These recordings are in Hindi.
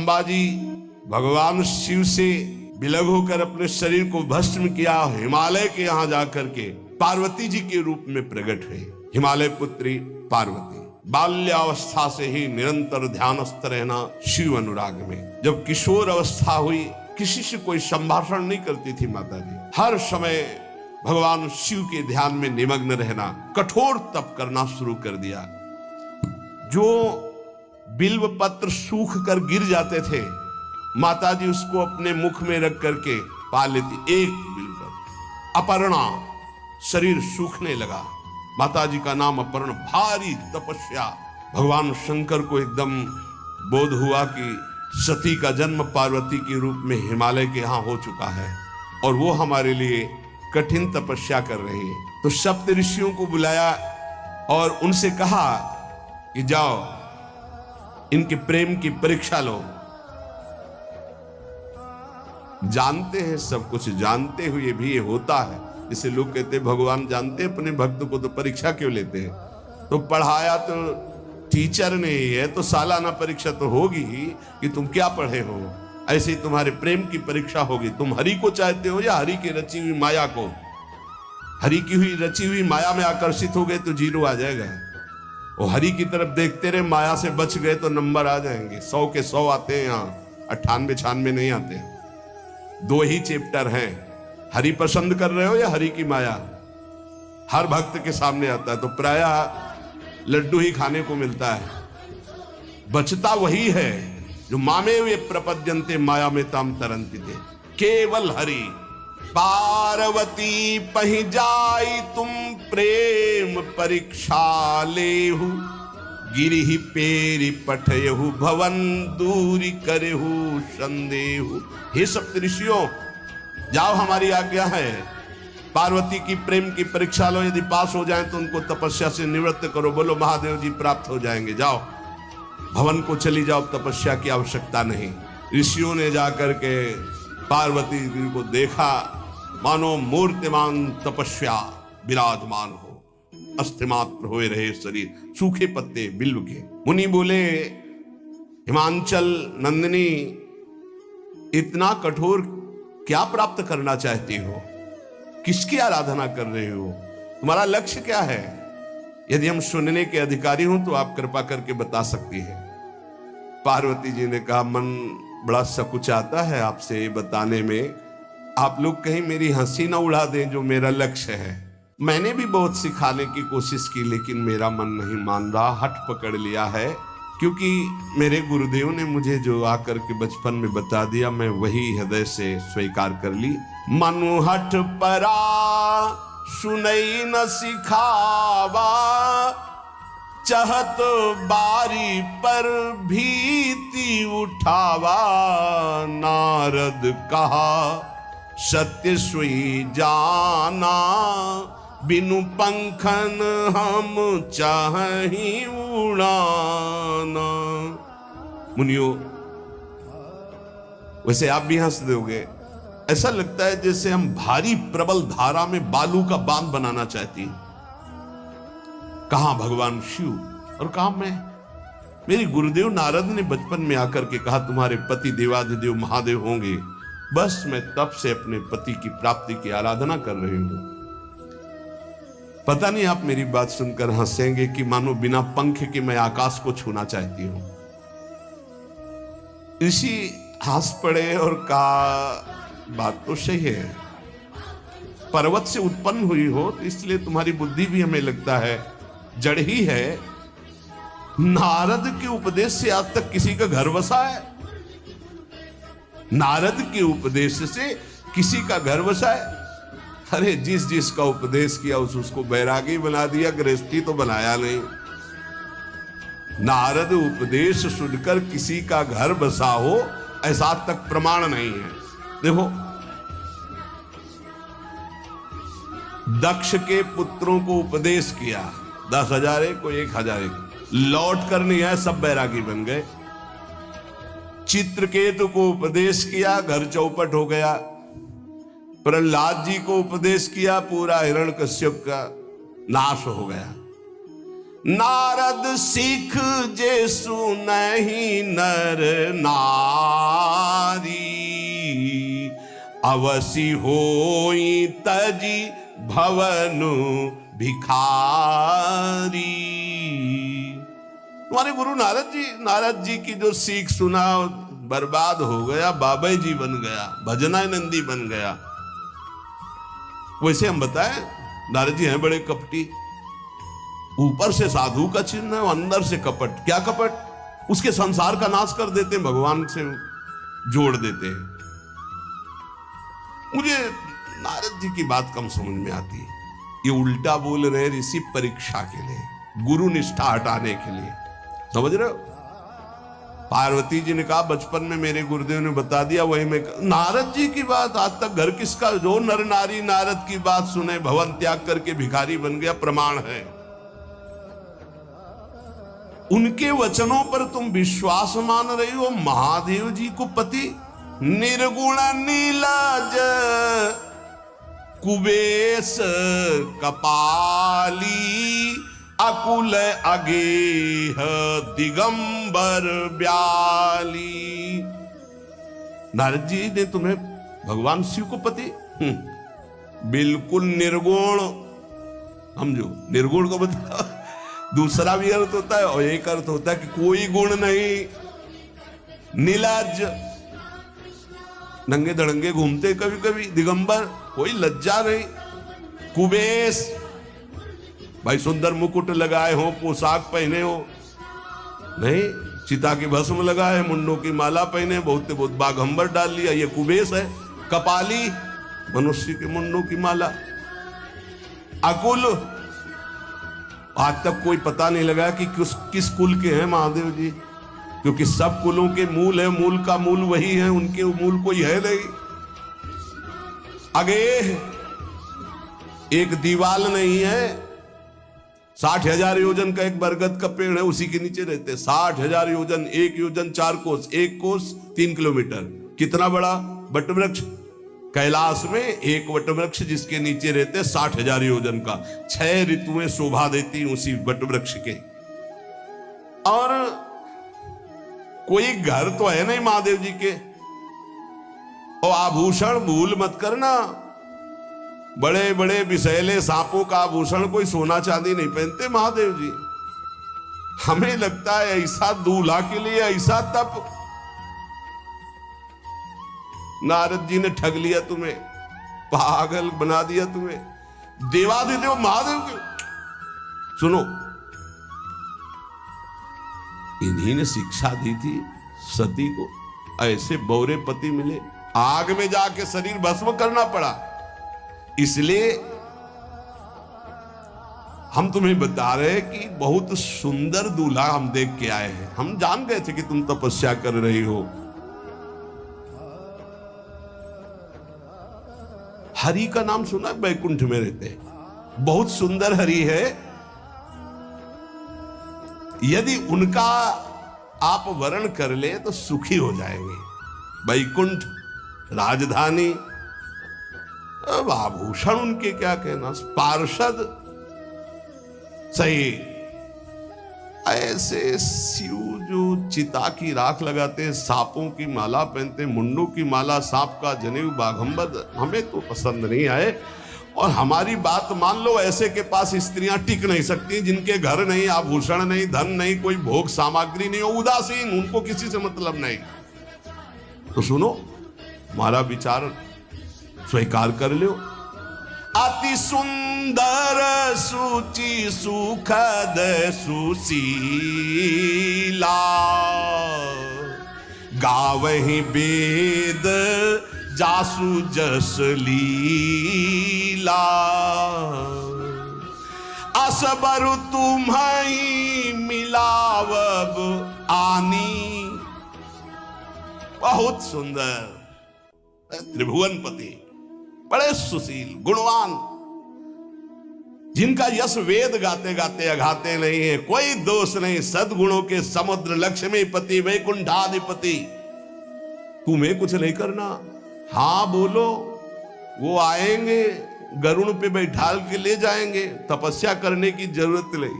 अंबाजी भगवान शिव से विलग होकर अपने शरीर को भस्म किया, हिमालय के यहाँ जाकर के पार्वती जी के रूप में प्रकट हुई। हिमालय पुत्री पार्वती बाल्यावस्था से ही निरंतर ध्यानस्थ रहना शिव अनुराग में। जब किशोर अवस्था हुई, किसी से कोई संभाषण नहीं करती थी माता जी, हर समय भगवान शिव के ध्यान में निमग्न रहना, कठोर तप करना शुरू कर दिया। जो बिल्व पत्र सूख कर गिर जाते थे, माता जी उसको अपने मुख में रख करके पा लेती। एक बिल्व पत्र, अपर्णा, शरीर सूखने लगा। माता जी का नाम अपर्णा। भारी तपस्या। भगवान शंकर को एकदम बोध हुआ कि सती का जन्म पार्वती के रूप में हिमालय के यहाँ हो चुका है और वो हमारे लिए कठिन तपस्या कर रही है। तो सप्त ऋषियों को बुलाया और उनसे कहा कि जाओ इनके प्रेम की परीक्षा लो। जानते हैं, सब कुछ जानते हुए भी ये होता है। जैसे लोग कहते हैं भगवान जानते हैं अपने भक्त को, तो परीक्षा क्यों लेते हैं? तो पढ़ाया तो टीचर ने है, तो सालाना परीक्षा तो होगी ही कि तुम क्या पढ़े हो। ऐसे ही तुम्हारे प्रेम की परीक्षा होगी। तुम हरि को चाहते हो या हरि की रची हुई माया को? हरि की हुई रची हुई माया में आकर्षित हो गए तो जीरो आ जाएगा। वो हरि की तरफ देखते रहे, माया से बच गए तो नंबर आ जाएंगे। 100 के 100 आते हैं यहाँ, 98 96 नहीं आते। 2 ही चैप्टर हैं, हरि पसंद कर रहे हो या हरि की माया। हर भक्त के सामने आता है तो प्रायः लड्डू ही खाने को मिलता है। बचता वही है जो मामे वे प्रपद्यन्ते माया में ताम तरंती थे। केवल हरि। पार्वती पहि जाई तुम प्रेम परीक्षा लेहु, गिरिहि पेरि पठयहु भवन दूरी करेहु संदेहु। हे सप्तऋषियों, जाओ हमारी आज्ञा है, पार्वती की प्रेम की परीक्षा लो। यदि पास हो जाए तो उनको तपस्या से निवृत्त करो। बोलो महादेव जी प्राप्त हो जाएंगे। जाओ भवन को चली जाओ, तपस्या की आवश्यकता नहीं। ऋषियों ने जाकर के पार्वती जी को देखा, मानो मूर्तिमान तपस्या विराजमान हो, अस्थिमात्र हुए रहे शरीर, सूखे पत्ते बिल्व के। मुनि बोले, हिमांचल नंदिनी, इतना कठोर क्या प्राप्त करना चाहती हो? किसकी आराधना कर रहे हो? तुम्हारा लक्ष्य क्या है? यदि हम सुनने के अधिकारी हों तो आप कृपा करके बता सकती हैं। पार्वती जी ने कहा, मन बड़ा सकुचाता है आपसे बताने में। आप लोग कहीं मेरी हंसी ना उड़ा दें जो मेरा लक्ष्य है। मैंने भी बहुत सिखाने की कोशिश की, लेकिन मेरा मन नहीं मान रहा, हठ पकड़ लिया है। क्योंकि मेरे गुरुदेव ने मुझे जो आकर के बचपन में बता दिया, मैं वही हृदय से स्वीकार कर ली। मनु हठ परा सुनई न सिखावा, चहत बारी पर भीति उठावा। नारद कहा सत्य सोई जाना, बिनु पंखन हम चाहि उड़ाना। मुनियों, वैसे आप भी हंस दोगे। ऐसा लगता है जैसे हम भारी प्रबल धारा में बालू का बांध बनाना चाहती हैं। कहां भगवान शिव और कहां मैं? मेरे गुरुदेव नारद ने बचपन में आकर के कहा, तुम्हारे पति देवाधिदेव महादेव होंगे। बस मैं तब से अपने पति की प्राप्ति की आराधना कर रही हूं। पता नहीं आप मेरी बात सुनकर हंसेंगे कि मानो बिना पंख के मैं आकाश को छूना चाहती हूं। ऋषि हंस पड़े और कहा, बात तो सही है, पर्वत से उत्पन्न हुई हो तो इसलिए तुम्हारी बुद्धि भी हमें लगता है जड़ ही है। नारद के उपदेश से आज तक किसी का घर बसा है? नारद के उपदेश से किसी का घर बसा है? अरे जिस का उपदेश किया उसको बैरागी बना दिया, गृहस्थी तो बनाया नहीं। नारद उपदेश सुनकर किसी का घर बसा हो ऐसा तक प्रमाण नहीं है। देखो, दक्ष के पुत्रों को उपदेश किया, 10,000 को 1,000 लौट कर नहीं आए, सब बैरागी बन गए। चित्रकेतु को उपदेश किया, घर चौपट हो गया। प्रहलाद जी को उपदेश किया, पूरा हिरण्यकश्यप का नाश हो गया। नारद सिख जे सुनहि नर नारी, अवसी होई तजी भवनु भिखारी। तुम्हारे गुरु नारद जी की जो सीख सुना बर्बाद हो गया, बाबा जी बन गया, भजनानंदी बन गया। वैसे हम बताएं, नारद जी हैं बड़े कपटी, ऊपर से साधु का चिन्ह है, अंदर से कपट। क्या कपट? उसके संसार का नाश कर देते हैं, भगवान से जोड़ देते हैं। मुझे नारद जी की बात कम समझ में आती है। ये उल्टा बोल रहे ऋषि परीक्षा के लिए, गुरु निष्ठा हटाने के लिए, समझ रहे हो? पार्वती जी ने कहा बचपन में मेरे गुरुदेव ने बता दिया, वही में नारद जी की बात आज तक घर किसका? जो नर नारी नारद की बात सुने भवन त्याग करके भिखारी बन गया, प्रमाण है। उनके वचनों पर तुम विश्वास मान रही हो। महादेव जी को पति निर्गुण नीलाज कुबेश कपाली अकुल अगेह दिगंबर ब्याली। नारद जी ने तुम्हें भगवान शिव को पति बिल्कुल निर्गुण समझो। निर्गुण को बता, दूसरा भी अर्थ होता है और एक अर्थ होता है कि कोई गुण नहीं। नीलाज, नंगे धड़ंगे घूमते कभी कभी। दिगंबर, कोई लज्जा नहीं। कुबेश, भाई सुंदर मुकुट लगाए हो, पोशाक पहने हो नहीं, चिता की भस्म लगाए, मुंडों की माला पहने, बहुत बाघंबर डाल लिया, ये कुबेश है। कपाली, मनुष्य के मुंडों की माला। अकुल, आज तक कोई पता नहीं लगा कि किस कुल के हैं महादेव जी, क्योंकि सब कुलों के मूल है, मूल का मूल वही है, उनके मूल कोई है नहीं। आगे एक दीवाल नहीं है, 60,000 योजन का एक बरगद का पेड़ है, उसी के नीचे रहते। 60,000 योजन, 1 योजन 4 कोस, 1 कोस 3 किलोमीटर। कितना बड़ा वटवृक्ष? कैलाश में एक वटवृक्ष जिसके नीचे रहते 60,000 योजन का। 6 ऋतुएं शोभा देती उसी वटवृक्ष के। और कोई घर तो है नहीं महादेव जी के। और आभूषण भूल मत करना, बड़े बड़े विषैले सांपों का आभूषण कोई सोना चांदी नहीं पहनते महादेव जी। हमें लगता है ऐसा दूल्हा के लिए ऐसा तप। नारद जी ने ठग लिया तुम्हें, पागल बना दिया तुम्हें। देवाधिदेव महादेव के सुनो, इन्हीं ने शिक्षा दी थी सती को। ऐसे बौरे पति मिले, आग में जाके शरीर भस्म करना पड़ा। इसलिए हम तुम्हें बता रहे हैं कि बहुत सुंदर दूल्हा हम देख के आए हैं। हम जान गए थे कि तुम तपस्या कर रही हो। हरि का नाम सुना? बैकुंठ में रहते हैं, बहुत सुंदर हरि है। यदि उनका आप वर्ण कर ले तो सुखी हो जाएंगे। बैकुंठ राजधानी, अब आभूषण उनके क्या कहना, पार्षद सही। ऐसे शिव जो चिता की राख लगाते हैं, सांपों की माला पहनते, मुंडों की माला, सांप का जनेऊ, बाघंबर, हमें तो पसंद नहीं आए। और हमारी बात मान लो, ऐसे के पास स्त्रियां टिक नहीं सकती जिनके घर नहीं, आभूषण नहीं, धन नहीं, कोई भोग सामग्री नहीं, उदासीन, उनको किसी से मतलब नहीं। तो सुनो, हमारा विचार स्वीकार कर लो। अति सुंदर सुचि सुखद सुशीला, गावहि वेद जासु जस लीला, असबरु तुम्हि मिलावब आनी। बहुत सुंदर त्रिभुवनपति, बड़े सुशील गुणवान, जिनका यश वेद गाते गाते अघाते नहीं है, कोई दोष नहीं, सद्गुणों के समुद्र, लक्ष्मीपति, वैकुंठाधिपति। तुम्हें कुछ नहीं करना, हाँ बोलो, वो आएंगे, गरुड़ पे बैठाल के ले जाएंगे, तपस्या करने की जरूरत नहीं।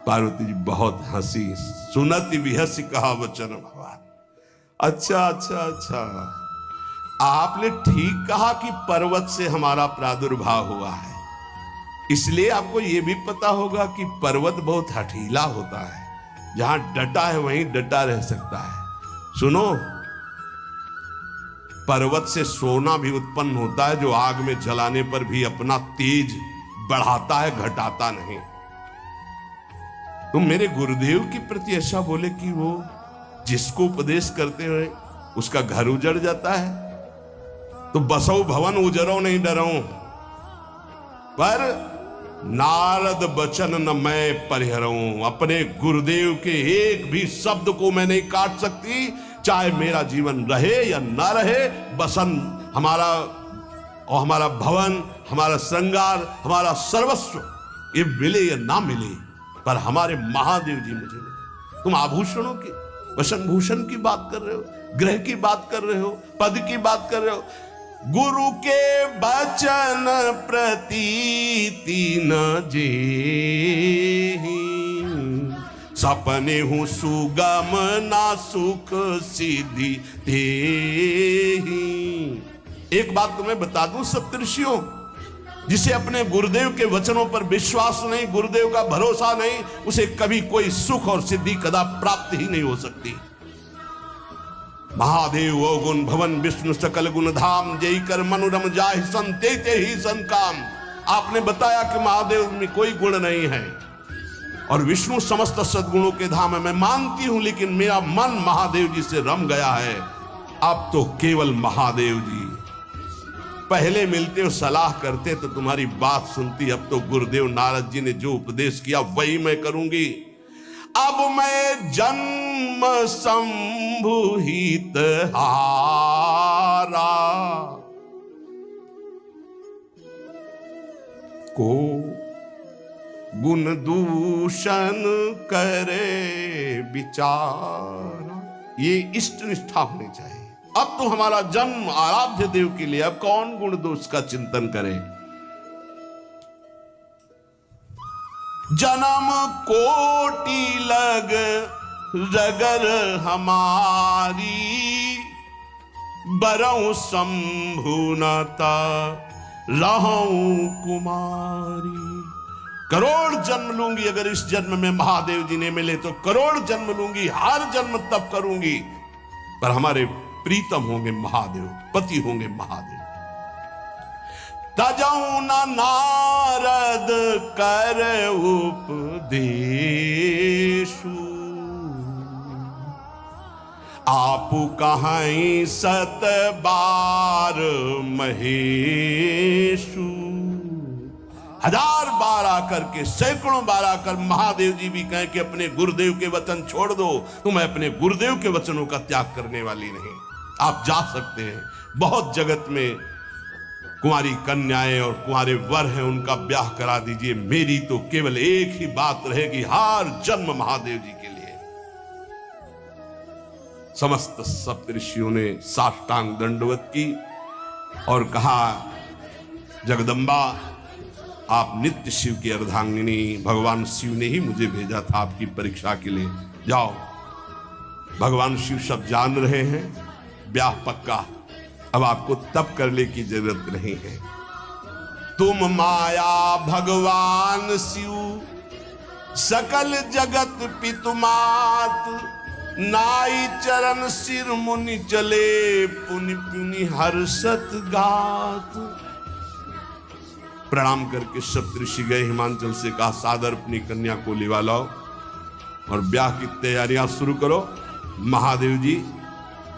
पार्वती जी बहुत हंसी, सुनती भी हंसी, कहा वचन भगवान। अच्छा अच्छा अच्छा, आपने ठीक कहा कि पर्वत से हमारा प्रादुर्भाव हुआ है, इसलिए आपको यह भी पता होगा कि पर्वत बहुत हठीला होता है, जहां डटा है वहीं डटा रह सकता है। सुनो, पर्वत से सोना भी उत्पन्न होता है, जो आग में जलाने पर भी अपना तेज बढ़ाता है, घटाता नहीं। तुम मेरे गुरुदेव के प्रति ऐसा बोले कि वो जिसको उपदेश करते हुए उसका घर उजड़ जाता है, तो बसो भवन उजरो नहीं डरो, पर नारद बचन न मैं परिहरऊं। अपने गुरुदेव के एक भी शब्द को मैं नहीं काट सकती, चाहे मेरा जीवन रहे या ना रहे। बसन हमारा और हमारा भवन, हमारा श्रृंगार, हमारा सर्वस्व, ये मिले या ना मिले, पर हमारे महादेव जी मुझे मिले। तुम आभूषणों की, वसन भूषण की बात कर रहे हो, ग्रह की बात कर रहे हो, पद की बात कर रहे हो। गुरु के बचन प्रतीति न जेहि, सपने हूं सुगम ना सुख सिद्धि देहि। एक बात तुम्हें बता दूं सप्तऋषियों, जिसे अपने गुरुदेव के वचनों पर विश्वास नहीं, गुरुदेव का भरोसा नहीं, उसे कभी कोई सुख और सिद्धि कदा प्राप्त ही नहीं हो सकती। महादेव वो गुण भवन विष्णु सकल गुण धाम, जय कर मनोरम जाहि संते ते ही संकाम। आपने बताया कि महादेव में कोई गुण नहीं है और विष्णु समस्त सद्गुणों के धाम है, मैं मानती हूं, लेकिन मेरा मन महादेव जी से रम गया है। अब तो केवल महादेव जी, पहले मिलते हो सलाह करते तो तुम्हारी बात सुनती, अब तो गुरुदेव नारद जी ने जो उपदेश किया वही मैं करूंगी। अब मैं जन्म संभुहित हारा, को गुण दूषण करे विचारा। ये इष्ट निष्ठा होनी चाहिए। अब तो हमारा जन्म आराध्य देव के लिए, अब कौन गुण दोष का चिंतन करे। जन्म कोटि लग रगर हमारी, बरऊ शंभुनता रहूं कुमारी। करोड़ जन्म लूंगी, अगर इस जन्म में महादेव जी ने मिले तो करोड़ जन्म लूंगी, हर जन्म तप करूंगी, पर हमारे प्रीतम होंगे महादेव, पति होंगे महादेव। तजऊ न नारद कर उपदेशु, आपु कहीं सत बार महेशु। हजार बार आकर के, सैकड़ों बार आकर महादेव जी भी कहें कि अपने गुरुदेव के वचन छोड़ दो, तो मैं अपने गुरुदेव के वचनों का त्याग करने वाली नहीं। आप जा सकते हैं, बहुत जगत में कुंवारी कन्याएं और कुंवारे वर हैं, उनका ब्याह करा दीजिए। मेरी तो केवल एक ही बात रहेगी, हर जन्म महादेव जी के लिए। समस्त सप्तऋषियों ने साष्टांग दंडवत की और कहा, जगदम्बा आप नित्य शिव की अर्धांगिनी, भगवान शिव ने ही मुझे भेजा था आपकी परीक्षा के लिए। जाओ, भगवान शिव सब जान रहे हैं, ब्याह पक्का, अब आपको तप करने की जरूरत नहीं है। तुम माया भगवान शिव, सकल जगत पितुमात, नाई चरण सिर मुनि चले, पुनि पुनि हर्षत गात। प्रणाम करके सप्तऋषि गए, हिमांचल से कहा, सादर अपनी कन्या को लिवा लाओ और ब्याह की तैयारियां शुरू करो। महादेव जी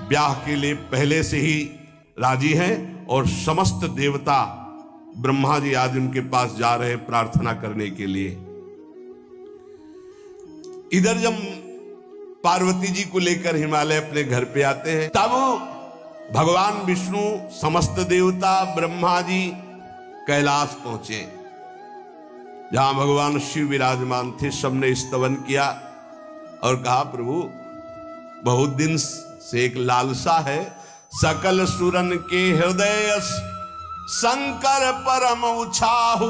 ब्याह के लिए पहले से ही राजी हैं और समस्त देवता ब्रह्मा जी आदि उनके पास जा रहे हैं प्रार्थना करने के लिए। इधर जब पार्वती जी को लेकर हिमालय अपने घर पे आते हैं, तब भगवान विष्णु, समस्त देवता, ब्रह्मा जी कैलाश पहुंचे, जहां भगवान शिव विराजमान थे। सबने स्तवन किया और कहा, प्रभु बहुत दिन से एक लालसा है, सकल सुरन के हृदय शंकर परम उछाहु,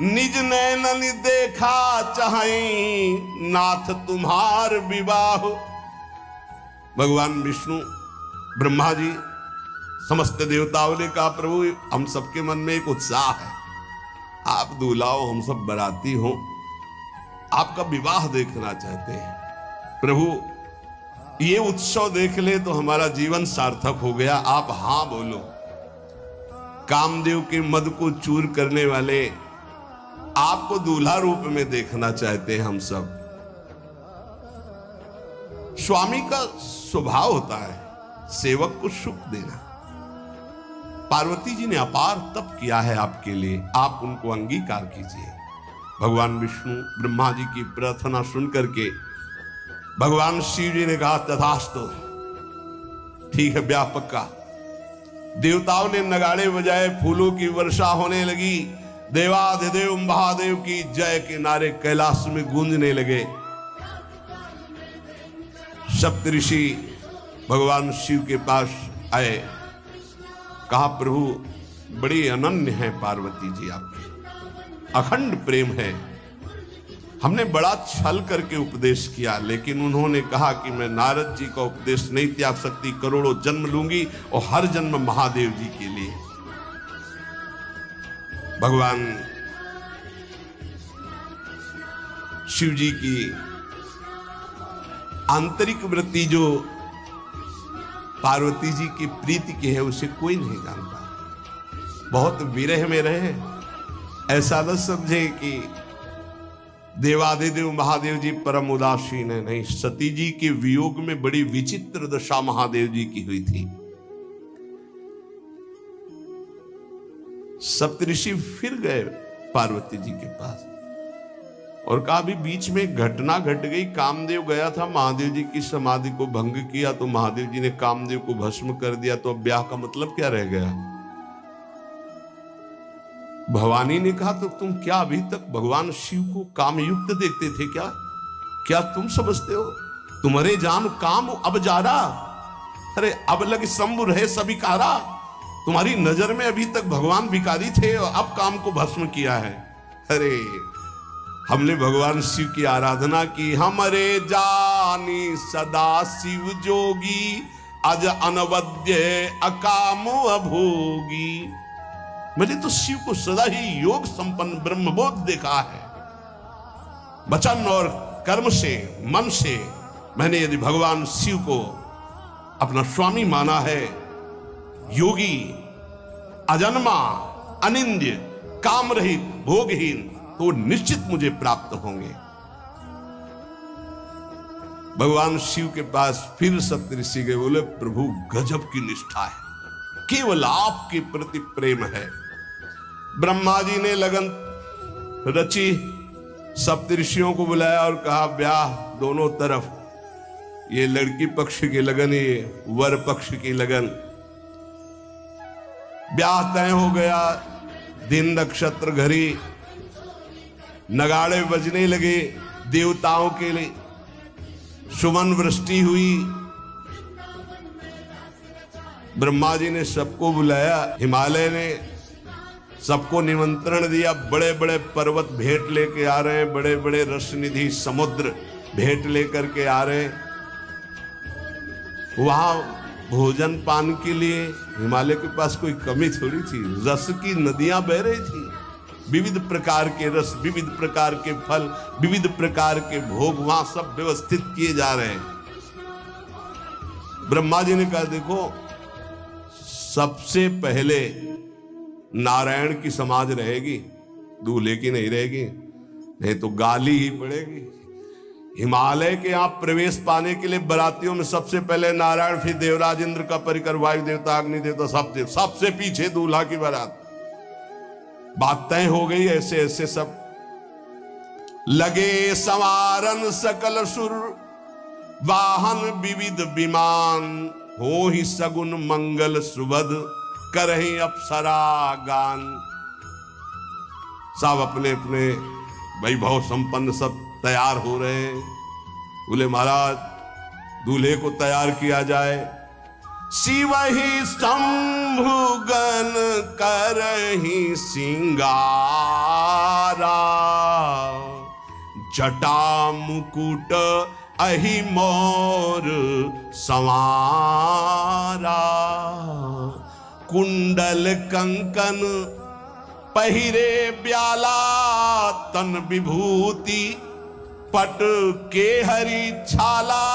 निज नैनन देखा चाहे नाथ तुम्हार विवाह। भगवान विष्णु, ब्रह्मा जी, समस्त देवताओं ने कहा प्रभु हम सबके मन में एक उत्साह है, आप दूल्हा हो, हम सब बराती हो, आपका विवाह देखना चाहते हैं। प्रभु ये उत्सव देख ले तो हमारा जीवन सार्थक हो गया, आप हां बोलो। कामदेव के मद को चूर करने वाले आपको दूल्हा रूप में देखना चाहते हैं हम सब। स्वामी का स्वभाव होता है सेवक को सुख देना। पार्वती जी ने अपार तप किया है आपके लिए, आप उनको अंगीकार कीजिए। भगवान विष्णु ब्रह्मा जी की प्रार्थना सुन करके भगवान शिव जी ने कहा तथास्तु, ठीक है ब्याह पक्का। देवताओं ने नगाड़े बजाए, फूलों की वर्षा होने लगी, देवाधिदेव महादेव की जय के नारे कैलाश में गूंजने लगे। सप्तऋषि भगवान शिव के पास आए, कहा प्रभु बड़ी अनन्य है पार्वती जी आपकी, अखंड प्रेम है। हमने बड़ा छल करके उपदेश किया, लेकिन उन्होंने कहा कि मैं नारद जी का उपदेश नहीं त्याग सकती, करोड़ों जन्म लूंगी और हर जन्म महादेव जी के लिए। भगवान शिव जी की आंतरिक वृत्ति जो पार्वती जी की प्रीति की है उसे कोई नहीं जानता। बहुत विरह में रहे, ऐसा न समझे कि देवादिदेव महादेव जी परम उदासीन है, नहीं। सती जी के वियोग में बड़ी विचित्र दशा महादेव जी की हुई थी। सप्तऋषि फिर गए पार्वती जी के पास और कहा अभी बीच में घटना घट गई, कामदेव गया था महादेव जी की समाधि को भंग किया, तो महादेव जी ने कामदेव को भस्म कर दिया, तो अब ब्याह का मतलब क्या रह गया। भवानी ने कहा तो तुम क्या अभी तक भगवान शिव को कामयुक्त देखते थे क्या? क्या तुम समझते हो तुम्हारे जान काम अब जा रहा? अरे अब लग शंभु रहे सभी कारा। तुम्हारी नजर में अभी तक भगवान भिखारी थे और अब काम को भस्म किया है। अरे हमने भगवान शिव की आराधना की, हमारे जानी सदा शिव जोगी, अज अनवद्य अकाम अभोगी। मैंने तो शिव को सदा ही योग संपन्न ब्रह्मबोध देखा है। वचन और कर्म से, मन से मैंने यदि भगवान शिव को अपना स्वामी माना है, योगी, अजन्मा, अनिंद्य, काम रहित, भोगहीन, तो निश्चित मुझे प्राप्त होंगे। भगवान शिव के पास फिर सप्तऋषि गए, बोले प्रभु गजब की निष्ठा है, केवल आपके प्रति प्रेम है। ब्रह्मा जी ने लगन रची, सप्तऋषियों को बुलाया और कहा ब्याह दोनों तरफ, ये लड़की पक्ष की लगन, ये वर पक्ष की लगन। ब्याह तय हो गया, दिन नक्षत्र घड़ी, नगाड़े बजने लगे, देवताओं के लिए सुमन वृष्टि हुई। ब्रह्मा जी ने सबको बुलाया, हिमालय ने सबको निमंत्रण दिया। बड़े बड़े पर्वत भेंट लेके आ रहे हैं, बड़े बड़े रसनिधि समुद्र भेंट लेकर के आ रहे हैं। वहां भोजन पान के लिए हिमालय के पास कोई कमी थोड़ी थी, रस की नदियां बह रही थी। विविध प्रकार के रस, विविध प्रकार के फल, विविध प्रकार के भोग वहां सब व्यवस्थित किए जा रहे हैं। ब्रह्मा जी ने कहा देखो, सबसे पहले नारायण की समाज रहेगी, दूल्हे की नहीं रहेगी, नहीं तो गाली ही पड़ेगी। हिमालय के यहां प्रवेश पाने के लिए बरातियों में सबसे पहले नारायण, फिर देवराज इंद्र का परिकर, वायु देवता, अग्नि देवता, सबसे पीछे दूल्हा की बारात। बात तय हो गई। ऐसे ऐसे सब लगे संवारन सकल सुर, वाहन विविध विमान, हो ही सगुन मंगल सुबद, करहि अप्सरा गान। सब अपने अपने वैभव संपन्न सब तैयार हो रहे हैं। बोले महाराज दूल्हे को तैयार किया जाए। शिव ही शंभुगन करहि सिंगारा, जटा मुकुट अहि मोर संवारा, कुंडल कंकन पहिरे ब्याला तन विभूति पट के हरि छाला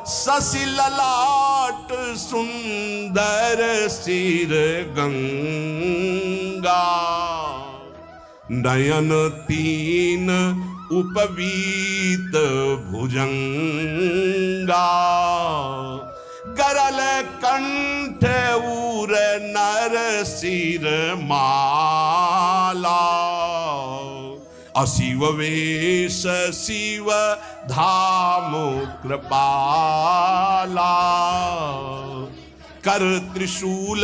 शशि ललाट सुंदर सिर गंगा नयन तीन उपवीत भुजंगा गरल कंठ उर नर सिर माला अशिव वेश शिव धाम कृपाला कर त्रिशूल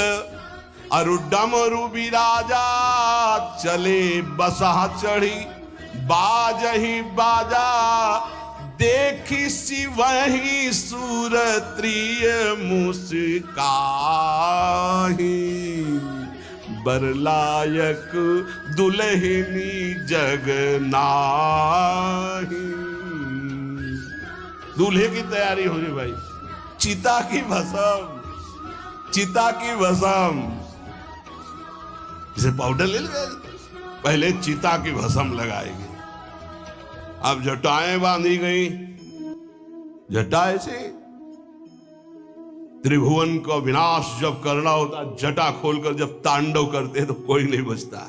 अरु डमरु विराजा चले बसा चढ़ी बाजही बाजा देखी शिवहि सुरत्रिय मुस्काही बरलायक दुल्हनी जगनाही। दूल्हे की तैयारी हो रही भाई, चिता की भस्म, चिता की भस्म। इसे पाउडर ले लेगा, पहले चिता की भस्म लगाएगी। अब जटाएं बांधी गई, जटाएं से त्रिभुवन का विनाश जब करना होता, जटा खोलकर जब तांडव करते तो कोई नहीं बचता।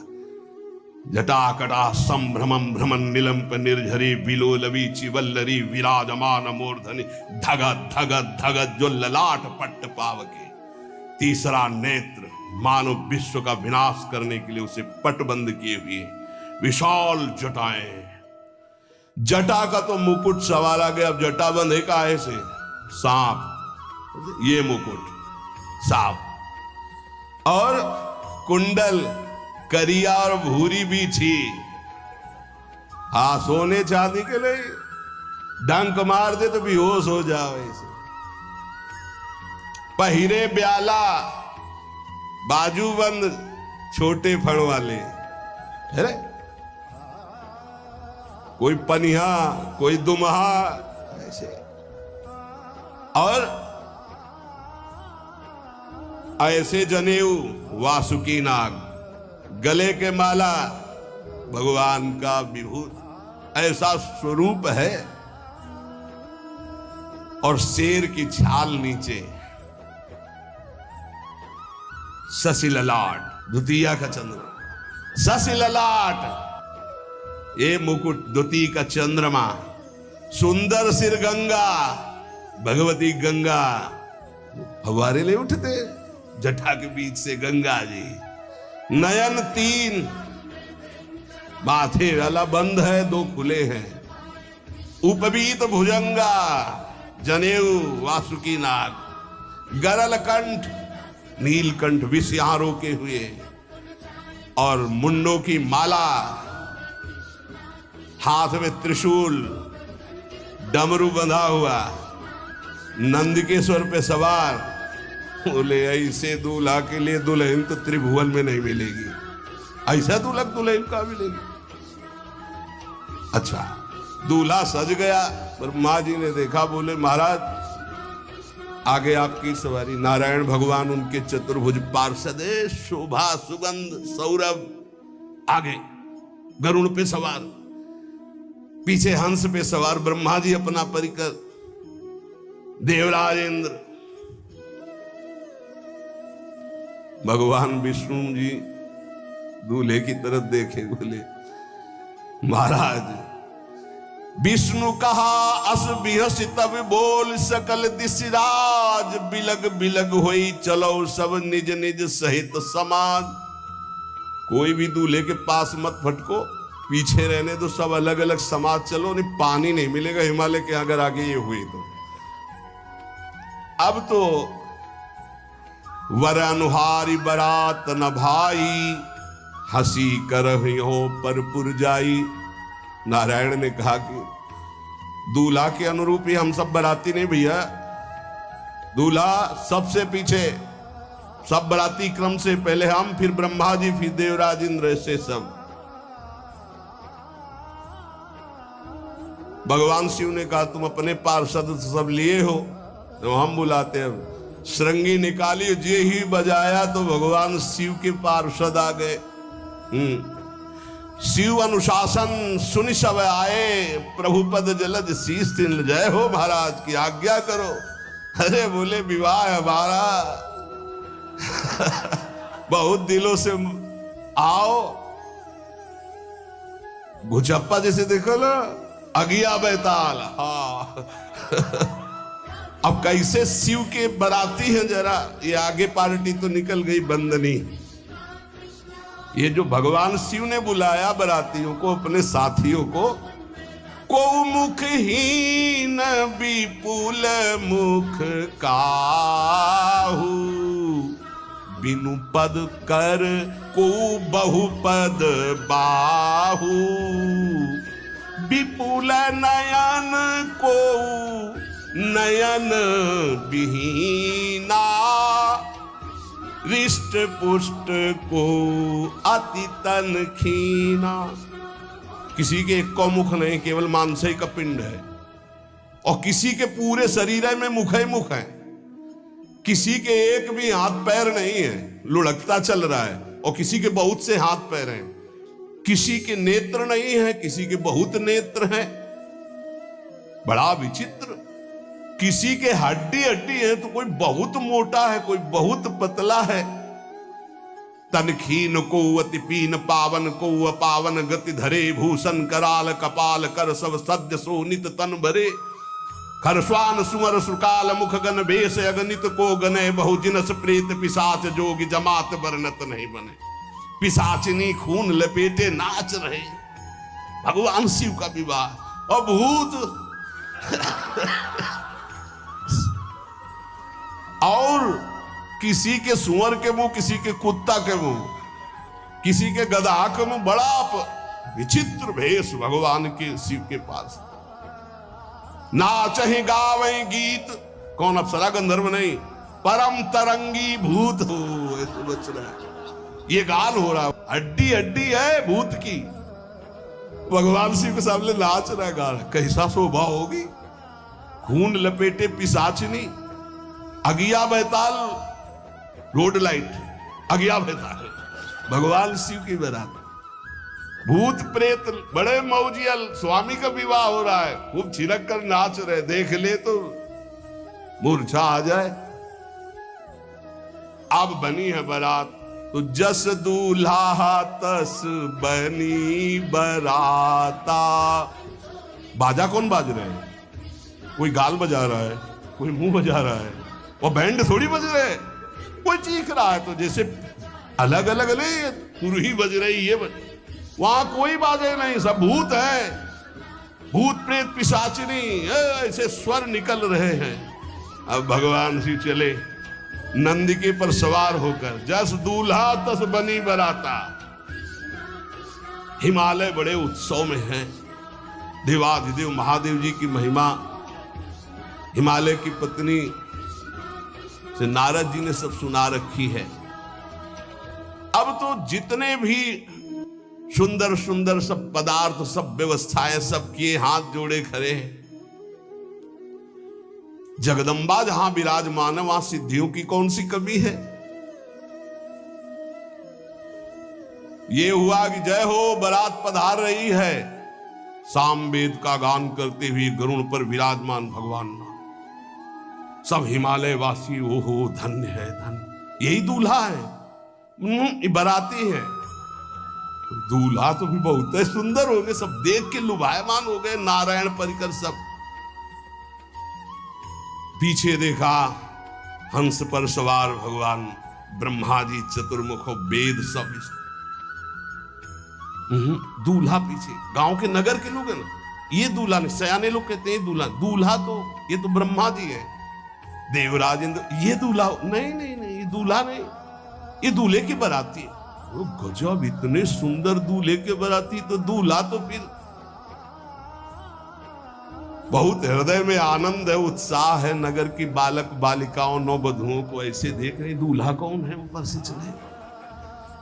जटाकटा संभ्रमं भ्रमण निलंप निर्झरी विलोलवी चिवल्लरी विराजमान मूर्धनि धगत धगत धगत जो ललाट पट्ट पावके। तीसरा नेत्र मानव विश्व का विनाश करने के लिए उसे पटबंद किए हुए विशाल जटाएं। जटा का तो मुकुट सवार आ गया, अब जटा बंध है काहे से? सांप, ये मुकुट सांप। और कुंडल करिया और भूरी भी थी। हाँ, सोने चांदी के लिए डंक मार दे तो बेहोश हो जाओ ऐसे। पहिरे ब्याला, बाजूबंद छोटे फण वाले, है कोई पनिहा कोई दुमहा ऐसे। और ऐसे जनेऊ वासुकी नाग, गले के माला भगवान का विभूत, ऐसा स्वरूप है। और शेर की छाल नीचे, शशि ललाट, द्वितीया का चंद्र, शशि ललाट, ये मुकुट द्वितीय का चंद्रमा, सुंदर सिर गंगा, भगवती गंगा फव्वारे ले उठते जटा के बीच से गंगा जी। नयन तीन, माथे वाला बंद है, दो खुले हैं। उपवीत भुजंगा, जनेऊ वासुकी नाग, गरल कंठ, नीलकंठ विष यहां रोके हुए, और मुंडों की माला, हाथ में त्रिशूल, डमरू बंधा हुआ, नंदिकेश्वर पे सवार। बोले ऐसे दूल्हा के लिए दुल्हन तो त्रिभुवन में नहीं मिलेगी, ऐसा दूल्हा दुल्हन का मिलेगी। अच्छा, दूल्हा सज गया, ब्रह्मा जी ने देखा, बोले महाराज आगे आपकी सवारी। नारायण भगवान उनके चतुर्भुज पार्षद, शोभा सुगंध सौरभ, आगे गरुड़ पे सवार, पीछे हंस पे सवार ब्रह्मा जी अपना परिकर, देवराज इंद्र, भगवान विष्णु जी दूल्हे की तरफ देखे, बोले महाराज विष्णु कहा अस बिहस तब बोल सकल दिशराज, बिलग बिलग होई चलो सब निज निज सहित समाज। कोई भी दूल्हे के पास मत फटको, पीछे रहने दो, सब अलग अलग समाज चलो, नहीं पानी नहीं मिलेगा हिमालय के अगर आगे ये हुई तो। अब तो वर अनुहारी बरात न भाई, हंसी करहियो पर पुरजाई। नारायण ने कहा कि दूल्हा के अनुरूप ही हम सब बराती नहीं भैया, दूल्हा सबसे पीछे, सब बराती क्रम से पहले हम, फिर ब्रह्मा जी, फिर देवराज इंद्र, ऐसे सब। भगवान शिव ने कहा तुम अपने पार्षद सब लिए हो तो हम बुलाते हैं, श्रृंगी निकाली, जे ही बजाया तो भगवान शिव के पार्षद आ गए। शिव अनुशासन सुनि सब आए, प्रभुपद जलद शीस तिन, जय हो महाराज की आज्ञा करो। अरे बोले विवाह हमारा बहुत दिलों से आओ। घुचप्पा जैसे देखो ना, अगिया बैताल। हाँ अब कैसे शिव के बराती हैं, जरा ये आगे पार्टी तो निकल गई बंदनी। ये जो भगवान शिव ने बुलाया बरातियों को, अपने साथियों को मुखहीन विपुल मुख काहू, बिनु पद कर को बहुपद बाहू, विपुल नयन को नयन विहीना, रिष्ट पुष्ट को अति तन खीना। किसी के एक को मुख नहीं, केवल मांस का पिंड है, और किसी के पूरे शरीर में मुख ही मुख है। किसी के एक भी हाथ पैर नहीं है, लुढ़कता चल रहा है, और किसी के बहुत से हाथ पैर हैं। किसी के नेत्र नहीं है, किसी के बहुत नेत्र हैं। बड़ा विचित्र। किसी के हड्डी हड्डी है तो कोई बहुत मोटा है, कोई बहुत पतला है। तनखीन को अति पीन, पावन को अपावन, गति धरे भूषण कराल कपाल, कर सब सद्य सोनित तन भरे। खरस्वान सुमर सुकाल मुख गन भेष, अगणित को गने बहु जिनस प्रेत, पिशाच जोगी जमात बरनत नहीं बने। पिशाचिनी खून लपेटे नाच रहे, भगवान शिव का विवाह। और भूत और किसी के सुअर के मुंह, किसी के कुत्ता के मुंह, किसी के गधा के मुंह। बड़ा विचित्र भेष भगवान के शिव के पास। नाचहि गावे गीत, कौन अप्सरा गंधर्व नहीं, परम तरंगी भूत हो, ऐसे बच रहा है। ये गान हो रहा है, हड्डी हड्डी है भूत की। भगवान शिव के सामने नाच रहा है, गा रहा है। कैसा शोभा होगी। खून लपेटे पिशाचिनी, अगिया बैताल, रोड लाइट, अगिया बैताल, भगवान शिव की बारात। भूत प्रेत बड़े मौजियल, स्वामी का विवाह हो रहा है, खूब छिलक कर नाच रहे। देख ले तो मूर्छा आ जाए। अब बनी है बारात, तो जस दूल्हा तस बनी बराता। बाजा कौन बाज रहे हैं? कोई गाल बजा रहा है, कोई मुंह बजा रहा है, और बैंड थोड़ी बज रहे। कोई चीख रहा है तो जैसे अलग अलग नहीं, तुरही बज रही, ये बज। वहां कोई बाजे नहीं, सब भूत है। भूत प्रेत पिशाचिनी ऐसे स्वर निकल रहे हैं। अब भगवान श्री चले नंदिके पर सवार होकर, जस दूल्हा तस बनी बराता। हिमालय बड़े उत्सव में है। देवाधिदेव महादेव जी की महिमा हिमालय की पत्नी से नारद जी ने सब सुना रखी है। अब तो जितने भी सुंदर सुंदर सब पदार्थ, सब व्यवस्थाएं, सब किए, हाथ जोड़े खड़े हैं। जगदम्बा जहां विराजमान है, वहां सिद्धियों की कौन सी कमी है। ये हुआ कि जय हो बारात पधार रही है, सामवेद का गान करते हुए गरुड़ पर विराजमान भगवान। सब हिमालय वासी ओहो धन्य है, धन्य। यही दूल्हा है, बाराती है। दूल्हा तो भी बहुत है, सुंदर हो गए, सब देख के लुभायमान हो गए। नारायण परिकर सब। पीछे देखा हंस पर सवार भगवान ब्रह्मा जी, चतुर्मुख, वेद सब। दूल्हा पीछे, गांव के नगर के लोग है ना, ये दूल्हा नहीं। सयाने लोग कहते हैं दूल्हा, दूल्हा तो ये तो ब्रह्मा जी है, देवराज इंद्र। ये दूल्हा नहीं, नहीं नहीं, ये दूल्हा नहीं, ये दूल्हे की बाराती है। वो गजब, इतने सुंदर दूल्हे के बाराती, तो दूल्हा तो फिर बहुत हृदय में आनंद है, उत्साह है। नगर की बालक बालिकाओं, नौवधुओं को ऐसे देख रहे, दूल्हा कौन है, ऊपर से चले।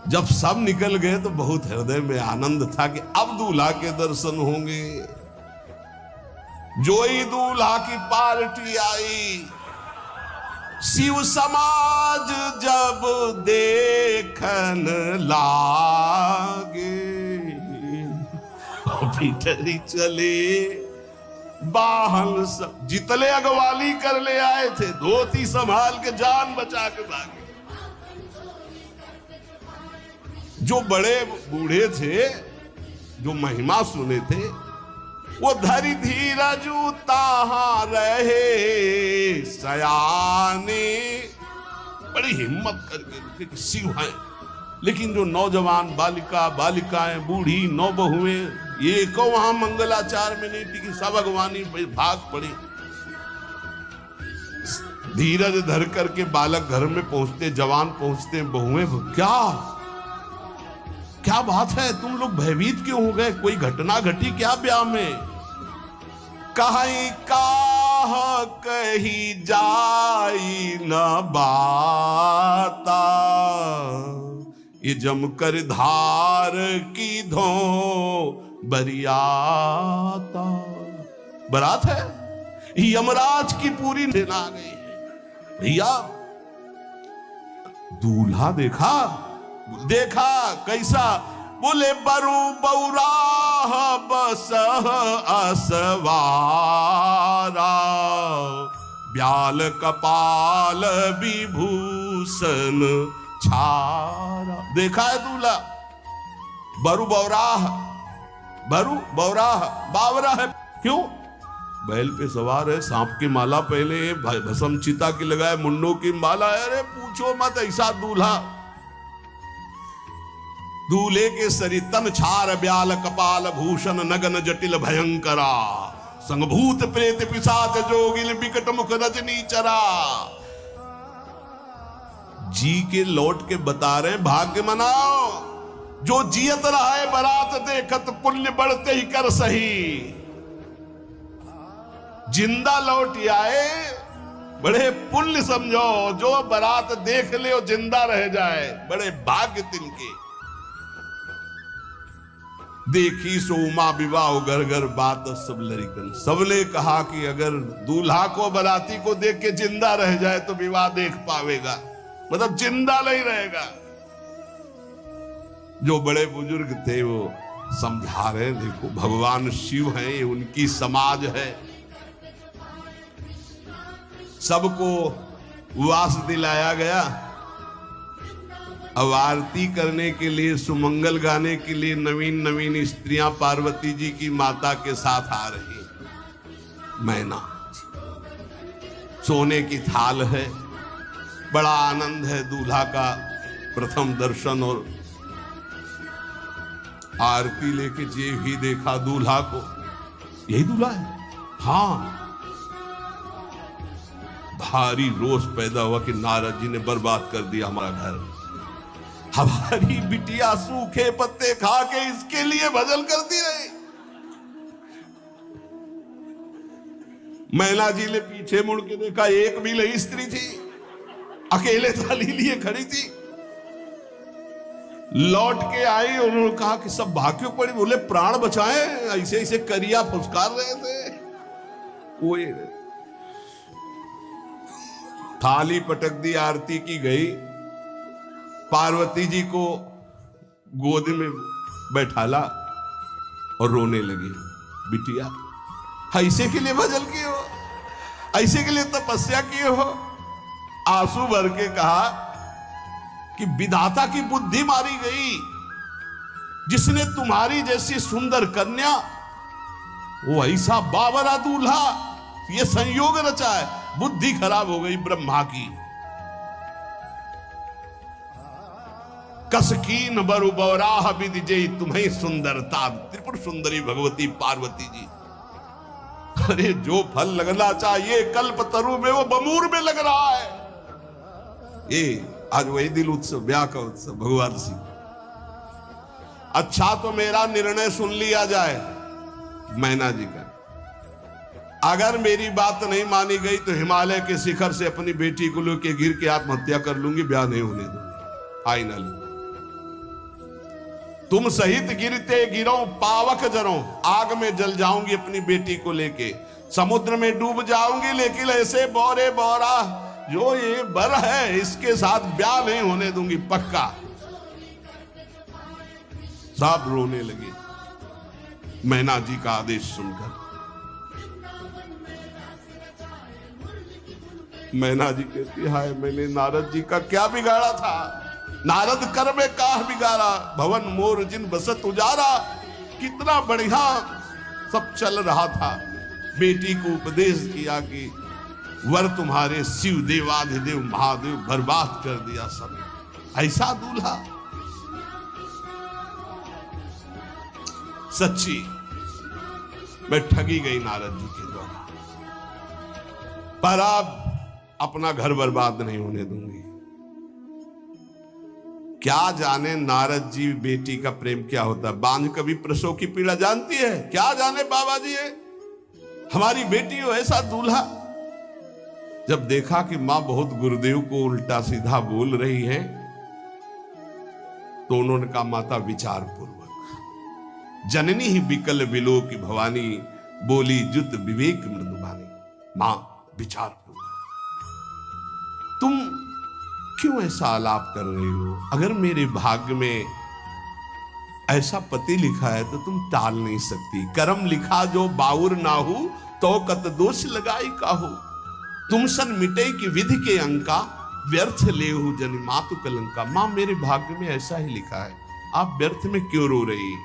जब सब निकल गए तो बहुत हृदय में आनंद था कि अब दूल्हा के दर्शन होंगे। जोई दूल्हा की पार्टी आई, शिव समाज जब देखन लागे, भीतरी चले बाहन सब, जितने अगवाली कर ले आए थे धोती संभाल के जान बचा के भागे। जो बड़े बूढ़े थे, जो महिमा सुने थे, वो धरी धीरजु ताहां रहे सयाने, बड़ी हिम्मत करके रुके कि शिव हैं। लेकिन जो नौजवान बालिकाएं, बूढ़ी नौबहुएं, ये को वहां मंगलाचार में नहीं टिकी, सब अगवानी भाग पड़ी। धीरज धर करके बालक घर में पहुंचते, जवान पहुंचते, बहुएं क्या बात है, तुम लोग भयभीत क्यों हो गए? कोई घटना घटी क्या ब्याह में? कहीं काह कही जाई न बाता, ये जमकर धार की धो बरियाता। बारात है, यमराज की पूरी सेना आ गई है। भैया दूल्हा देखा कैसा? बोले बरु बौराह बस असवारा, ब्याल कपाल विभूषण छारा। देखा है दूल्हा? बरु बौराह बावरा है। क्यों? बैल पे सवार है, सांप की माला पहले, भस्म चिता की लगाए, मुंडों की माला है। अरे पूछो मत, ऐसा दूल्हा। दूल्हे के सरितन छार ब्याल कपाल भूषण नगन जटिल भयंकरा, संगभूत प्रेत पिशाच जोगिल बिकट मुख रजनी चरा। जी के लौट के बता रहे, भाग्य मनाओ जो जियत रहा है बारात देखत, पुण्य बढ़ते ही कर सही। जिंदा लौट आए बड़े पुण्य समझो, जो बारात देख ले और जिंदा रह जाए, बड़े भाग्य तिनके। देखी सोमा विवाह घर घर बात सब लड़िकन। सबने कहा कि अगर दूल्हा को बाराती को देख के जिंदा रह जाए तो विवाह देख पावेगा, मतलब जिंदा नहीं रहेगा। जो बड़े बुजुर्ग थे वो समझा रहे, देखो भगवान शिव हैं, ये उनकी समाज है। सबको वास दिलाया गया। अब आरती करने के लिए, सुमंगल गाने के लिए नवीन नवीन स्त्रियां पार्वती जी की माता के साथ आ रही। मैना सोने की थाल है, बड़ा आनंद है। दूल्हा का प्रथम दर्शन और आरती लेके जे भी देखा दूल्हा को, यही दूल्हा है। हाँ, भारी रोष पैदा हुआ कि नारद जी ने बर्बाद कर दिया हमारा घर। हमारी बिटिया सूखे पत्ते खा के इसके लिए भजन करती रही। मैना जी ने पीछे मुड़ के देखा, एक भी नहीं स्त्री थी, अकेले थाली लिए खड़ी थी। लौट के आई, उन्होंने कहा कि सब भाग्यों पड़ी। बोले प्राण बचाए, ऐसे ऐसे करिया फुसकार रहे थे। कोई थाली पटक दी, आरती की गई। पार्वती जी को गोद में बैठाला और रोने लगी। बिटिया ऐसे के लिए भजन किए हो, ऐसे के लिए तपस्या किए हो? आंसू भर के कहा कि विधाता की बुद्धि मारी गई। जिसने तुम्हारी जैसी सुंदर कन्या, वो ऐसा बावरा दूल्हा, ये संयोग रचा है। बुद्धि खराब हो गई ब्रह्मा की। कसकीन बरु बौराह विधि जय तुम्हें सुंदरता। त्रिपुर सुंदरी भगवती पार्वती जी। अरे जो फल लगना चाहिए कल्प तरु में, वो बमूर में लग रहा है। ये आज वही दिल उत्सव, ब्याह का उत्सव भगवान सिंह। अच्छा तो मेरा निर्णय सुन लिया जाए मैना जी का। अगर मेरी बात नहीं मानी गई तो हिमालय के शिखर से अपनी बेटी को लेकर गिर के आत्महत्या कर लूंगी, ब्याह नहीं होने दूंगी। फाइनल तुम सहित गिरते गिरो पावक जरो, आग में जल जाऊंगी अपनी बेटी को लेके, समुद्र में डूब जाऊंगी, लेकिन ऐसे बोरे बोरा जो ये बर है इसके साथ ब्याह नहीं होने दूंगी पक्का। सब रोने लगे मैना जी का आदेश सुनकर। मैना जी कहती हाय मैंने नारद जी का क्या बिगाड़ा था, नारद कर में काह बिगाड़ा, भवन मोर जिन बसत उजारा। कितना बढ़िया सब चल रहा था, बेटी को उपदेश किया कि वर तुम्हारे शिव देवाधिदेव महादेव बर्बाद कर दिया सब। ऐसा दूल्हा सच्ची मैं ठगी गई नारद जी के द्वारा, पर अब अपना घर बर्बाद नहीं होने दूंगी। क्या जाने नारद जी बेटी का प्रेम क्या होता है। बांझ कभी प्रसव की पीड़ा जानती है, क्या जाने बाबा जी है हमारी बेटी हो ऐसा दूल्हा। जब देखा कि मां बहुत गुरुदेव को उल्टा सीधा बोल रही है तो उन्होंने कहा माता विचार पूर्वक। जननी ही बिकल बिलो की भवानी, बोली जुत विवेक मृदुबानी। मां विचार पूर्वक, तुम क्यों ऐसा आलाप कर रही हो। अगर मेरे भाग्य में ऐसा पति लिखा है तो तुम टाल नहीं सकती। कर्म लिखा जो बाउर नाहू, तो कत दोष लगाई काहू। तुम सन मिटे की विधि के अंका, व्यर्थ लेहू जनि मातु कलंका। मां मेरे भाग्य में ऐसा ही लिखा है, आप व्यर्थ में क्यों रो रही।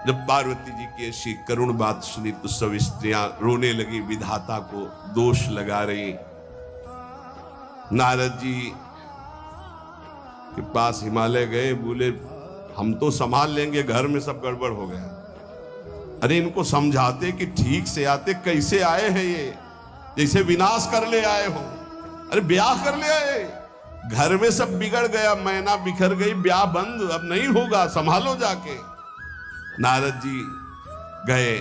जब पार्वती जी की ऐसी करुण बात सुनी तो सब स्त्रियां रोने लगी, विधाता को दोष लगा रही। नारद जी के पास हिमालय गए, बोले हम तो संभाल लेंगे, घर में सब गड़बड़ हो गया। अरे इनको समझाते कि ठीक से आते, कैसे आए हैं ये, जैसे विनाश कर ले आए हो। अरे ब्याह कर ले आए, घर में सब बिगड़ गया, मैना बिखर गई, ब्याह बंद, अब नहीं होगा, संभालो जाके। नारद जी गए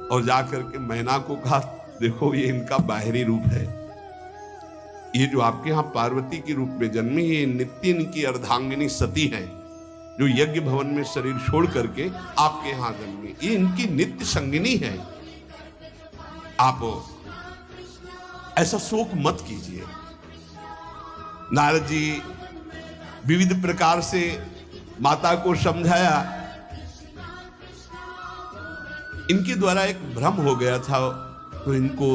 और जाकर के मैना को कहा देखो ये इनका बाहरी रूप है, ये जो आपके यहां पार्वती के रूप में जन्मी, ये नित्य इनकी अर्धांगिनी सती है जो यज्ञ भवन में शरीर छोड़ करके आपके यहां जन्मी, ये इनकी नित्य संगिनी है। आप ऐसा शोक मत कीजिए। नारद जी विविध प्रकार से माता को समझाया। इनके द्वारा एक भ्रम हो गया था तो इनको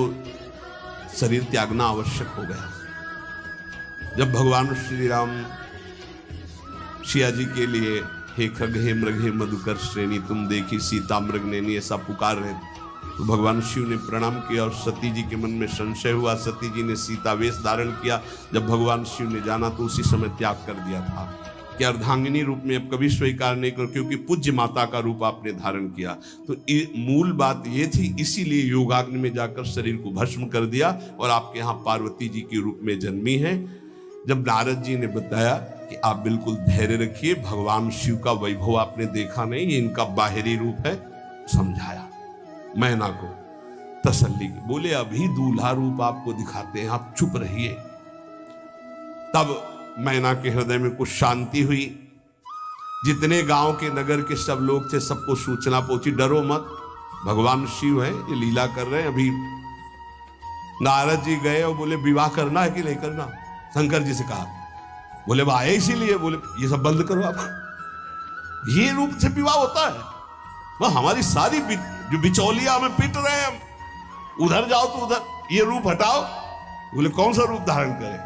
शरीर त्यागना आवश्यक हो गया। जब भगवान श्री राम सिया जी के लिए हे खग हे मृग हे मधुकर श्रेणी तुम देखी सीता मृग नैनी ऐसा पुकार रहे तो भगवान शिव ने प्रणाम किया और सती जी के मन में संशय हुआ। सती जी ने सीता वेश धारण किया। जब भगवान शिव ने जाना तो उसी समय त्याग कर दिया था कि अर्धांगिनी रूप में अब कभी स्वीकार नहीं कर, क्योंकि पूज्य माता का रूप आपने धारण किया। तो मूल बात ये थी, इसीलिए योगाग्नि में जाकर शरीर को भस्म कर दिया और आपके यहाँ पार्वती जी के रूप में जन्मी है। जब नारद जी ने बताया कि आप बिल्कुल धैर्य रखिए, भगवान शिव का वैभव आपने देखा नहीं, ये इनका बाहरी रूप है, समझाया मैना को तसल्ली की। बोले अभी दूल्हा रूप आपको दिखाते हैं, आप चुप रहिए। तब मैना के हृदय में कुछ शांति हुई। जितने गांव के नगर के सब लोग थे सबको सूचना पहुंची, डरो मत, भगवान शिव है, ये लीला कर रहे हैं। अभी नारद जी गए और बोले विवाह करना है कि नहीं करना। शंकर जी से कहा, बोले आए इसीलिए, बोले ये सब बंद करो आप, ये रूप से विवाह होता है। वह हमारी सारी जो बिचौलिया में पीट रहे हैं, उधर जाओ तो उधर, ये रूप हटाओ। बोले कौन सा रूप धारण करें,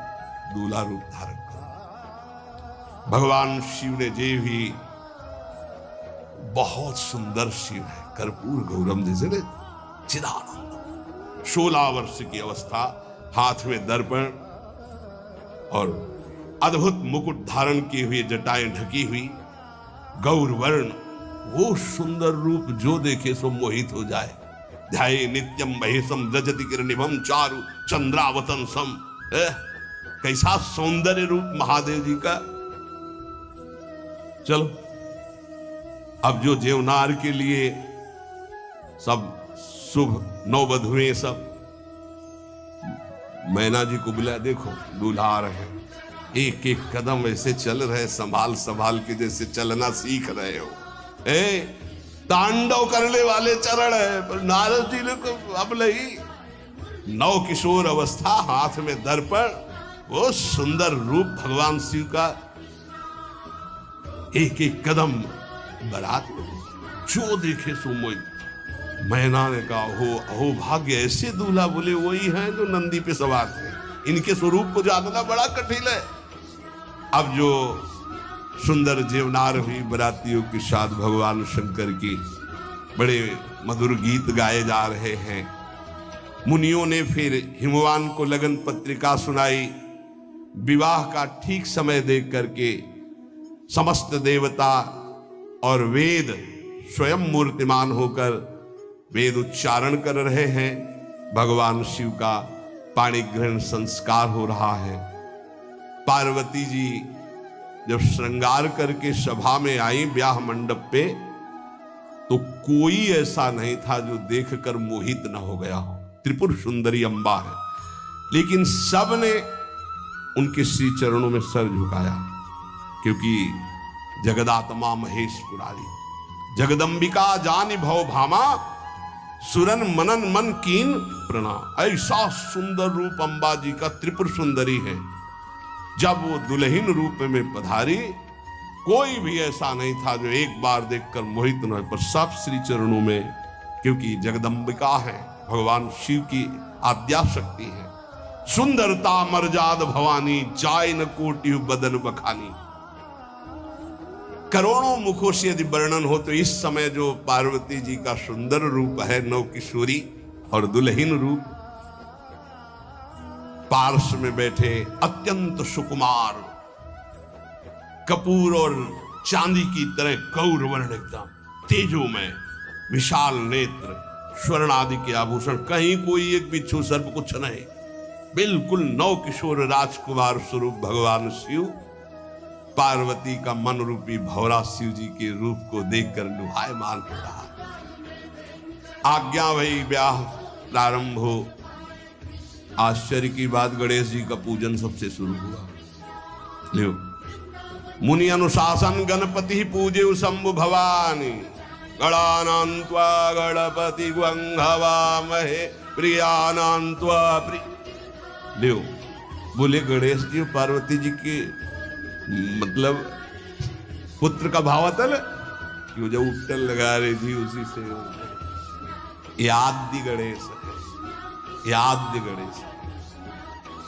दूल्हा रूप धारण करो। भगवान शिव ने जे भी, बहुत सुंदर शिव है, कर्पूर गौरम जैसे ने चिदानंद, 16 वर्ष की अवस्था, हाथ में दर्पण और अद्भुत मुकुट धारण किए हुए, जटाएं ढकी हुई, गौर वर्ण, वो सुंदर रूप जो देखे सो मोहित हो जाए। ध्याये नित्यम महेशम रजति किरणिभम चारु चंद्रावतन सम। कैसा सौंदर्य रूप महादेव जी का। चलो अब जो जेवनार के लिए सब शुभ नववधुएं सब मैना जी को बुलाया, देखो दूल्हा आ रहे हैं, एक एक कदम ऐसे चल रहे, संभाल संभाल के जैसे चलना सीख रहे हो। तांडव करने वाले चरण है, पर नारद जी ने तो अब नहीं, नव किशोर अवस्था, हाथ में दर्पण, वो सुंदर रूप भगवान शिव का, एक एक कदम बरात जो देखे सो मोई। मैना ने कहा हो अहो भाग्य, ऐसे दूल्हा बोले वही हैं जो नंदी पे सवार थे, इनके स्वरूप को जानना बड़ा कठिन है। अब जो सुंदर जीवनार हुई बरातियों के साथ भगवान शंकर की बड़े मधुर गीत गाए जा रहे हैं। मुनियों ने फिर हिमवान को लगन पत्रिका सुनाई। विवाह का ठीक समय देख करके समस्त देवता और वेद स्वयं मूर्तिमान होकर वेद उच्चारण कर रहे हैं। भगवान शिव का पाणी ग्रहण संस्कार हो रहा है। पार्वती जी जब श्रृंगार करके सभा में आई ब्याह मंडप पे, तो कोई ऐसा नहीं था जो देखकर मोहित न हो गया हो। त्रिपुर सुंदरी अम्बा है, लेकिन सब ने उनके श्री चरणों में सर झुकाया, क्योंकि जगदात्मा महेश पुरारी, जगदम्बिका जानि भव भामा, सुरन मनन मन कीन प्रणाम। ऐसा सुंदर रूप अम्बा जी का त्रिपुर सुंदरी है। जब वो दुल्हन रूप में पधारी, कोई भी ऐसा नहीं था जो एक बार देखकर मोहित न हो, पर सब श्री चरणों में, क्योंकि जगदम्बिका है, भगवान शिव की आद्या शक्ति है। सुंदरता मर्जाद भवानी, जाय न कोटि बदन बखानी। करोड़ों मुखों से यदि वर्णन हो तो इस समय जो पार्वती जी का सुंदर रूप है, नव किशोरी और दुल्हन रूप, पार्श्व में बैठे अत्यंत सुकुमार, कपूर और चांदी की तरह गौर वर्ण, एकदम तेजोमय, विशाल नेत्र, स्वर्ण आदि के आभूषण, कहीं कोई एक बिच्छू सर्प कुछ नहीं, बिल्कुल नव किशोर राजकुमार स्वरूप भगवान शिव। पार्वती का मन रूपी भौरा शिव जी के रूप को देखकर लुभायमान हो रहा। आज्ञा भई, ब्याह प्रारंभ हो। आश्चर्य की बात, गणेश जी का पूजन सबसे शुरू हुआ। लियो, मुनि अनुशासन गणपति पूजे शंभु भवानी, गणानान्त्वा गणपति ग्वंघवामहे प्रियानान्त्वा प्रिय। लियो, बोले गणेश जी पार्वती जी के मतलब पुत्र का भावातल कि जो उट्टल लगा रही थी उसी से याद गणेश है, याद गणेश है।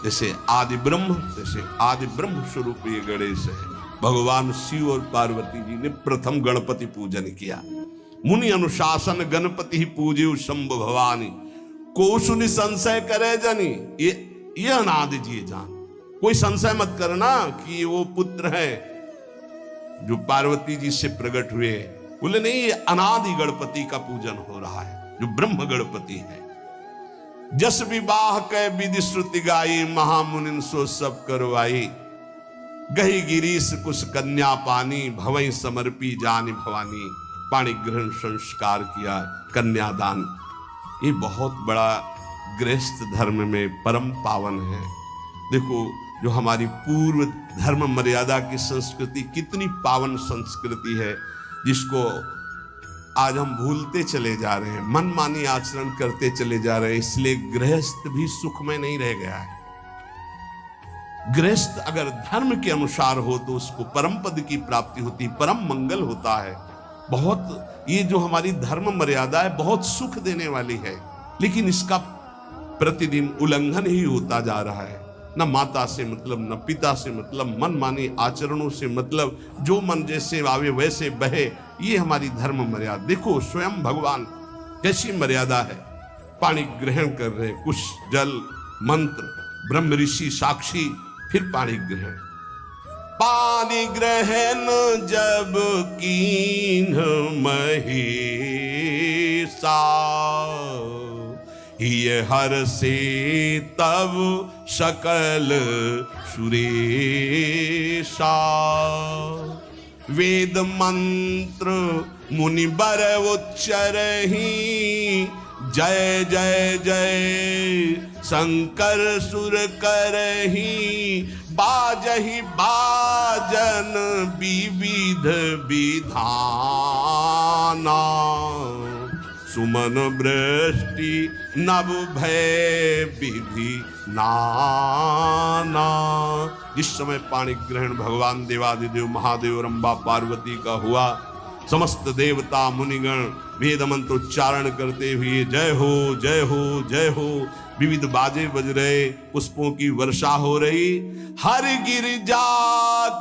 जैसे आदि ब्रह्म, जैसे आदि ब्रह्म स्वरूप ये गणेश है। भगवान शिव और पार्वती जी ने प्रथम गणपति पूजन किया। मुनि अनुशासन गणपति पूजे शंभु भवानी, को सुनि संशय करे जनी। ये अनादि जी जान, कोई संशय मत करना कि वो पुत्र है जो पार्वती जी से प्रकट हुए। बोले नहीं, ये अनादि गणपति का पूजन हो रहा है, जो ब्रह्म गणपति है। जस विवाह कै विधि श्रुति गाई, महामुनिन सो सब करवाई। गही गिरीश कुश कन्या पानी, भवई समर्पी जानी भवानी। पाणी ग्रहण संस्कार किया, कन्यादान। ये बहुत बड़ा गृहस्थ धर्म में परम पावन है। देखो, जो हमारी पूर्व धर्म मर्यादा की संस्कृति कितनी पावन संस्कृति है, जिसको आज हम भूलते चले जा रहे हैं, मनमानी आचरण करते चले जा रहे हैं। इसलिए गृहस्थ भी सुख में नहीं रह गया है। गृहस्थ अगर धर्म के अनुसार हो तो उसको परम पद की प्राप्ति होती, परम मंगल होता है। बहुत ये जो हमारी धर्म मर्यादा है बहुत सुख देने वाली है, लेकिन इसका प्रतिदिन उल्लंघन ही होता जा रहा है। न माता से मतलब, न पिता से मतलब, मनमानी आचरणों से मतलब, जो मन जैसे आवे वैसे बहे, ये हमारी धर्म मर्यादा। देखो स्वयं भगवान कैसी मर्यादा है। पानी ग्रहण कर रहे, कुछ जल मंत्र, ब्रह्म ऋषि साक्षी, फिर पानी ग्रहण। पानी ग्रहण जब कीन महेशा, ये हर से तब सकल सुरेशा। वेद मंत्र मुनि बर उच्चरहि, जय जय जय शंकर सुर करहि। बाजहि बाजन विविध विधाना, सुमन वृष्टि नभ भय विधि नाना। जिस समय पाणी ग्रहण भगवान देवादिदेव महादेव रंबा पार्वती का हुआ, समस्त देवता मुनिगण वेद मंत्रोच्चारण करते हुए जय हो जय हो जय हो, विविध बाजे बज रहे, पुष्पों की वर्षा हो रही। हर गिरजा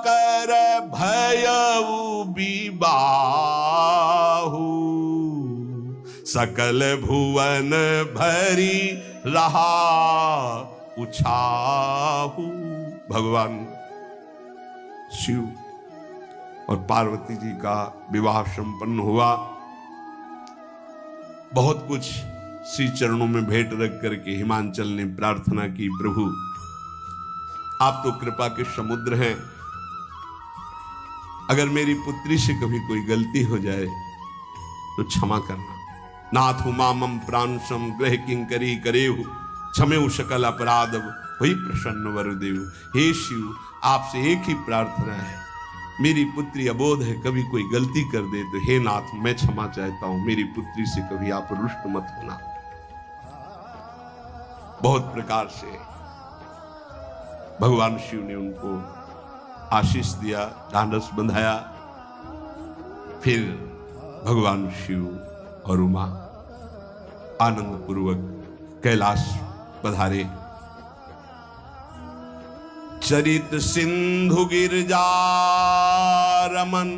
कर भयउ बिबाहु, सकल भुवन भरी रहा उछाहु। भगवान शिव और पार्वती जी का विवाह संपन्न हुआ। बहुत कुछ श्री चरणों में भेंट रख करके हिमांचल ने प्रार्थना की, प्रभु आप तो कृपा के समुद्र हैं, अगर मेरी पुत्री से कभी कोई गलती हो जाए तो क्षमा करना। नाथ मामम प्रांशम ग्रह किंकरी करेहु, क्षमेउ सकल अपराध वही प्रसन्न वरुदेव। हे शिव, आपसे एक ही प्रार्थना है, मेरी पुत्री अबोध है, कभी कोई गलती कर दे तो हे नाथ मैं क्षमा चाहता हूं, मेरी पुत्री से कभी आप रुष्ट मत होना। बहुत प्रकार से भगवान शिव ने उनको आशीष दिया, ढांढस बंधाया। फिर भगवान शिव और उमा आनंद पूर्वक कैलाश पधारे। चरित सिंधु गिरजा रमन,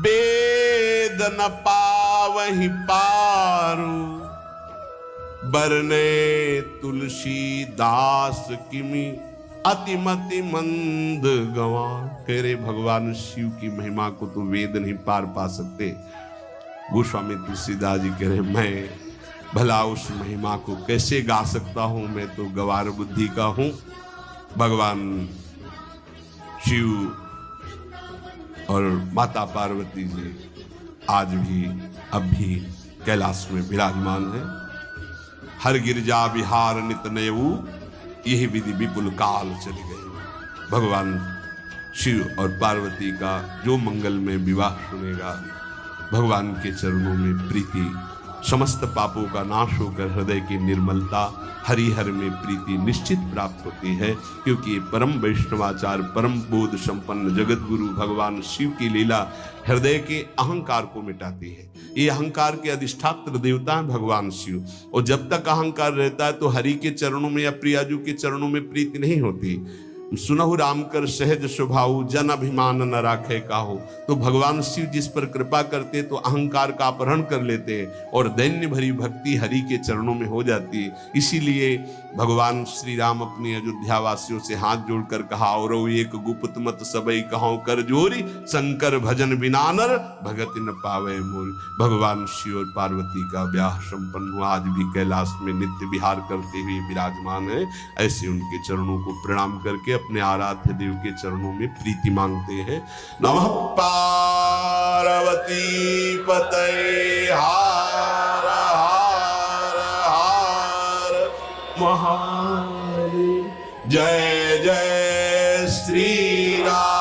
वेद न पावहि पारु, बरने तुलसी दास किमि अतिमति मंद गवा। कह रहे भगवान शिव की महिमा को तो वेद नहीं पार पा सकते। गोस्वामी तुलसीदास जी कह रहे मैं भला उस महिमा को कैसे गा सकता हूं, मैं तो गवार बुद्धि का हूं। भगवान शिव और माता पार्वती जी आज भी अब भी कैलाश में विराजमान है। हर गिरजा विहार नित नयऊ, यही विधि विपुल काल चली गई। भगवान शिव और पार्वती का जो मंगल में विवाह सुनेगा, भगवान के चरणों में प्रीति, समस्त पापों का नाश होकर हृदय की निर्मलता, हरिहर में प्रीति निश्चित प्राप्त होती है। क्योंकि परम वैष्णवाचार, परम बोध संपन्न जगत गुरु भगवान शिव की लीला हृदय के अहंकार को मिटाती है। ये अहंकार के अधिष्ठात्र देवता है भगवान शिव, और जब तक अहंकार रहता है तो हरि के चरणों में या प्रियाजू के चरणों में प्रीति नहीं होती। सुनहु राम कर सहज स्वभाव, जन अभिमान न राखे काहू। तो भगवान शिव जिस पर कृपा करते तो अहंकार का अपहरण कर लेते हैं और दैन्य भरी भक्ति हरि के चरणों में हो जाती है। इसीलिए भगवान श्री राम अपने अयोध्या वासियों से हाथ जोड़कर कहा, और एक गुप्त मत सबई कहो कर जोरी, शंकर भजन बिना नर भगत न पावे मोरी। भगवान शिव और पार्वती का ब्याह संपन्न हुआ, आज भी कैलाश में नित्य विहार करते हुए विराजमान है। ऐसे उनके चरणों को प्रणाम करके अपने आराध्य देव के चरणों में प्रीति मांगते हैं। नमः पार्वती पतये हर हर हर महादेव। जय जय श्री राम।